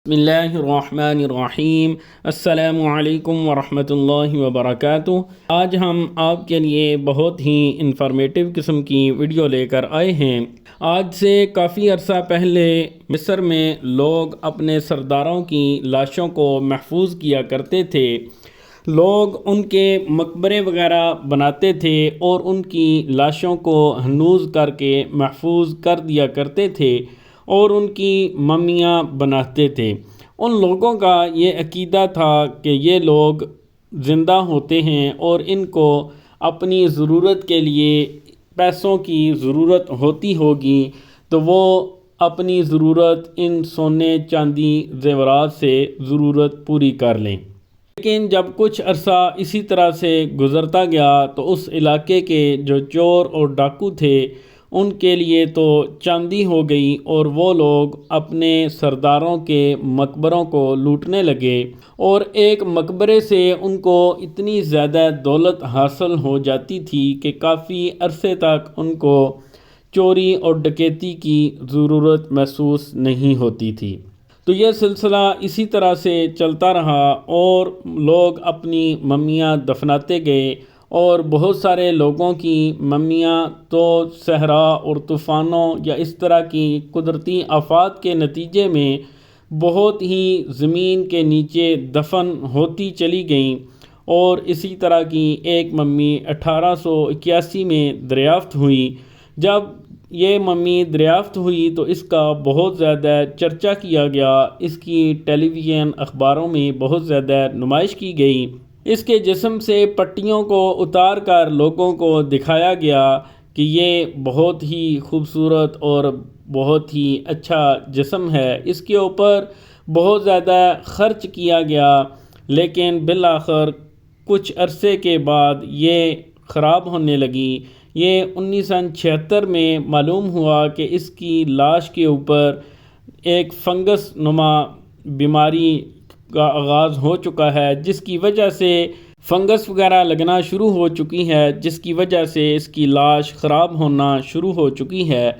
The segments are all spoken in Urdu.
بسم اللہ الرحمن الرحیم۔ السلام علیکم ورحمۃ اللہ وبرکاتہ۔ آج ہم آپ کے لیے بہت ہی انفارمیٹیو قسم کی ویڈیو لے کر آئے ہیں۔ آج سے کافی عرصہ پہلے مصر میں لوگ اپنے سرداروں کی لاشوں کو محفوظ کیا کرتے تھے۔ لوگ ان کے مقبرے وغیرہ بناتے تھے اور ان کی لاشوں کو ہنوز کر کے محفوظ کر دیا کرتے تھے اور ان کی ممیاں بناتے تھے۔ ان لوگوں کا یہ عقیدہ تھا کہ یہ لوگ زندہ ہوتے ہیں اور ان کو اپنی ضرورت کے لیے پیسوں کی ضرورت ہوتی ہوگی تو وہ اپنی ضرورت ان سونے چاندی زیورات سے ضرورت پوری کر لیں۔ لیکن جب کچھ عرصہ اسی طرح سے گزرتا گیا تو اس علاقے کے جو چور اور ڈاکو تھے ان کے لیے تو چاندی ہو گئی اور وہ لوگ اپنے سرداروں کے مقبروں کو لوٹنے لگے، اور ایک مقبرے سے ان کو اتنی زیادہ دولت حاصل ہو جاتی تھی کہ کافی عرصے تک ان کو چوری اور ڈکیتی کی ضرورت محسوس نہیں ہوتی تھی۔ تو یہ سلسلہ اسی طرح سے چلتا رہا اور لوگ اپنی ممیاں دفناتے گئے، اور بہت سارے لوگوں کی ممیاں تو صحرا اور طوفانوں یا اس طرح کی قدرتی آفات کے نتیجے میں بہت ہی زمین کے نیچے دفن ہوتی چلی گئیں، اور اسی طرح کی ایک ممی 1881 میں دریافت ہوئی۔ جب یہ ممی دریافت ہوئی تو اس کا بہت زیادہ چرچا کیا گیا، اس کی ٹیلی ویژن اخباروں میں بہت زیادہ نمائش کی گئی۔ اس کے جسم سے پٹیوں کو اتار کر لوگوں کو دکھایا گیا کہ یہ بہت ہی خوبصورت اور بہت ہی اچھا جسم ہے۔ اس کے اوپر بہت زیادہ خرچ کیا گیا، لیکن بالآخر کچھ عرصے کے بعد یہ خراب ہونے لگی۔ یہ 1976 میں معلوم ہوا کہ اس کی لاش کے اوپر ایک فنگس نما بیماری کا آغاز ہو چکا ہے، جس کی وجہ سے فنگس وغیرہ لگنا شروع ہو چکی ہے، جس کی وجہ سے اس کی لاش خراب ہونا شروع ہو چکی ہے۔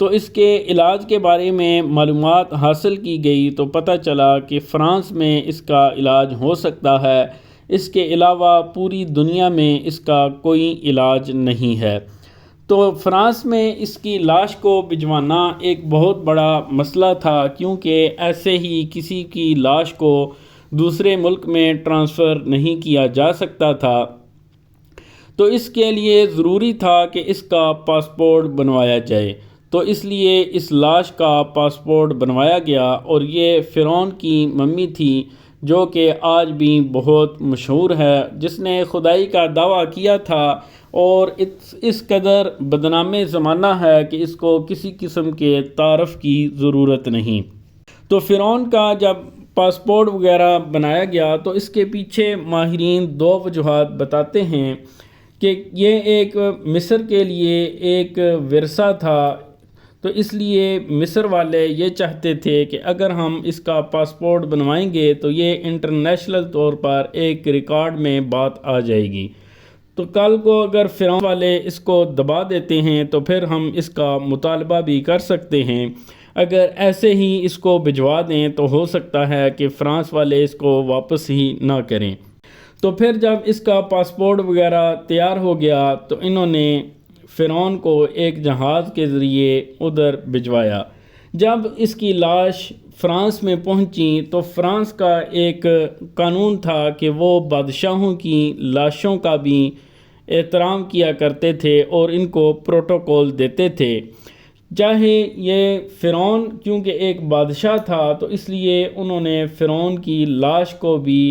تو اس کے علاج کے بارے میں معلومات حاصل کی گئی تو پتہ چلا کہ فرانس میں اس کا علاج ہو سکتا ہے، اس کے علاوہ پوری دنیا میں اس کا کوئی علاج نہیں ہے۔ تو فرانس میں اس کی لاش کو بھجوانا ایک بہت بڑا مسئلہ تھا، کیونکہ ایسے ہی کسی کی لاش کو دوسرے ملک میں ٹرانسفر نہیں کیا جا سکتا تھا، تو اس کے لیے ضروری تھا کہ اس کا پاسپورٹ بنوایا جائے۔ تو اس لیے اس لاش کا پاسپورٹ بنوایا گیا، اور یہ فرعون کی ممی تھی جو کہ آج بھی بہت مشہور ہے، جس نے خدائی کا دعویٰ کیا تھا، اور اس قدر بدنام زمانہ ہے کہ اس کو کسی قسم کے تعارف کی ضرورت نہیں۔ تو فرعون کا جب پاسپورٹ وغیرہ بنایا گیا تو اس کے پیچھے ماہرین دو وجوہات بتاتے ہیں کہ یہ ایک مصر کے لیے ایک ورثہ تھا، تو اس لیے مصر والے یہ چاہتے تھے کہ اگر ہم اس کا پاسپورٹ بنوائیں گے تو یہ انٹرنیشنل طور پر ایک ریکارڈ میں بات آ جائے گی، تو کل کو اگر فرعون والے اس کو دبا دیتے ہیں تو پھر ہم اس کا مطالبہ بھی کر سکتے ہیں۔ اگر ایسے ہی اس کو بھجوا دیں تو ہو سکتا ہے کہ فرانس والے اس کو واپس ہی نہ کریں۔ تو پھر جب اس کا پاسپورٹ وغیرہ تیار ہو گیا تو انہوں نے فرعون کو ایک جہاز کے ذریعے ادھر بھجوایا۔ جب اس کی لاش فرانس میں پہنچی تو فرانس کا ایک قانون تھا کہ وہ بادشاہوں کی لاشوں کا بھی احترام کیا کرتے تھے اور ان کو پروٹوکول دیتے تھے۔ چاہے یہ فرعون کیونکہ ایک بادشاہ تھا تو اس لیے انہوں نے فرعون کی لاش کو بھی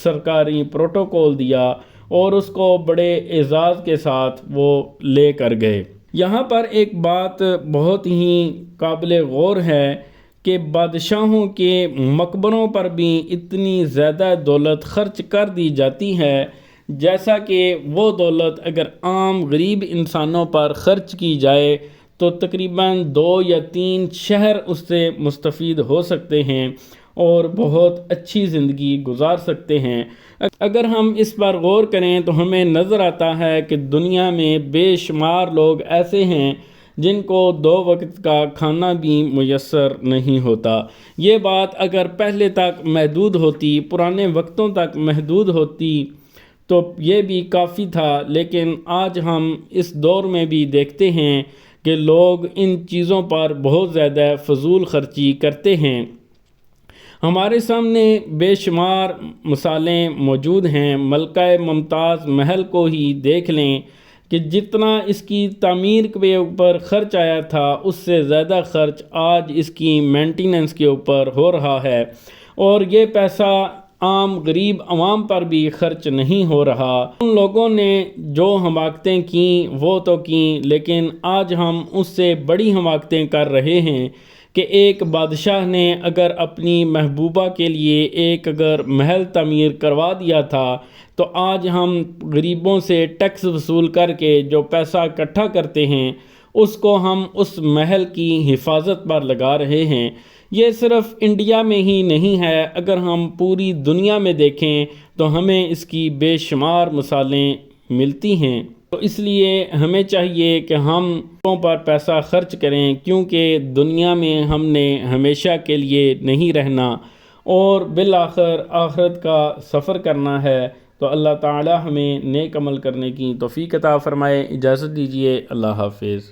سرکاری پروٹوکول دیا اور اس کو بڑے اعزاز کے ساتھ وہ لے کر گئے۔ یہاں پر ایک بات بہت ہی قابل غور ہے کہ بادشاہوں کے مقبروں پر بھی اتنی زیادہ دولت خرچ کر دی جاتی ہے، جیسا کہ وہ دولت اگر عام غریب انسانوں پر خرچ کی جائے تو تقریباً 2 یا 3 شہر اس سے مستفید ہو سکتے ہیں اور بہت اچھی زندگی گزار سکتے ہیں۔ اگر ہم اس پر غور کریں تو ہمیں نظر آتا ہے کہ دنیا میں بے شمار لوگ ایسے ہیں جن کو 2 وقت کا کھانا بھی میسر نہیں ہوتا۔ یہ بات اگر پہلے تک محدود ہوتی، پرانے وقتوں تک محدود ہوتی تو یہ بھی کافی تھا، لیکن آج ہم اس دور میں بھی دیکھتے ہیں کہ لوگ ان چیزوں پر بہت زیادہ فضول خرچی کرتے ہیں۔ ہمارے سامنے بے شمار مثالیں موجود ہیں۔ ملکہ ممتاز محل کو ہی دیکھ لیں کہ جتنا اس کی تعمیر کے اوپر خرچ آیا تھا، اس سے زیادہ خرچ آج اس کی مینٹیننس کے اوپر ہو رہا ہے، اور یہ پیسہ عام غریب عوام پر بھی خرچ نہیں ہو رہا۔ ان لوگوں نے جو حماقتیں کیں وہ تو کیں، لیکن آج ہم اس سے بڑی حماقتیں کر رہے ہیں کہ ایک بادشاہ نے اگر اپنی محبوبہ کے لیے اگر محل تعمیر کروا دیا تھا، تو آج ہم غریبوں سے ٹیکس وصول کر کے جو پیسہ اکٹھا کرتے ہیں اس کو ہم اس محل کی حفاظت پر لگا رہے ہیں۔ یہ صرف انڈیا میں ہی نہیں ہے، اگر ہم پوری دنیا میں دیکھیں تو ہمیں اس کی بے شمار مثالیں ملتی ہیں۔ تو اس لیے ہمیں چاہیے کہ ہم پر پیسہ خرچ کریں، کیونکہ دنیا میں ہم نے ہمیشہ کے لیے نہیں رہنا اور بالآخر آخرت کا سفر کرنا ہے۔ تو اللہ تعالی ہمیں نیک عمل کرنے کی توفیق عطا فرمائے۔ اجازت دیجیے، اللہ حافظ۔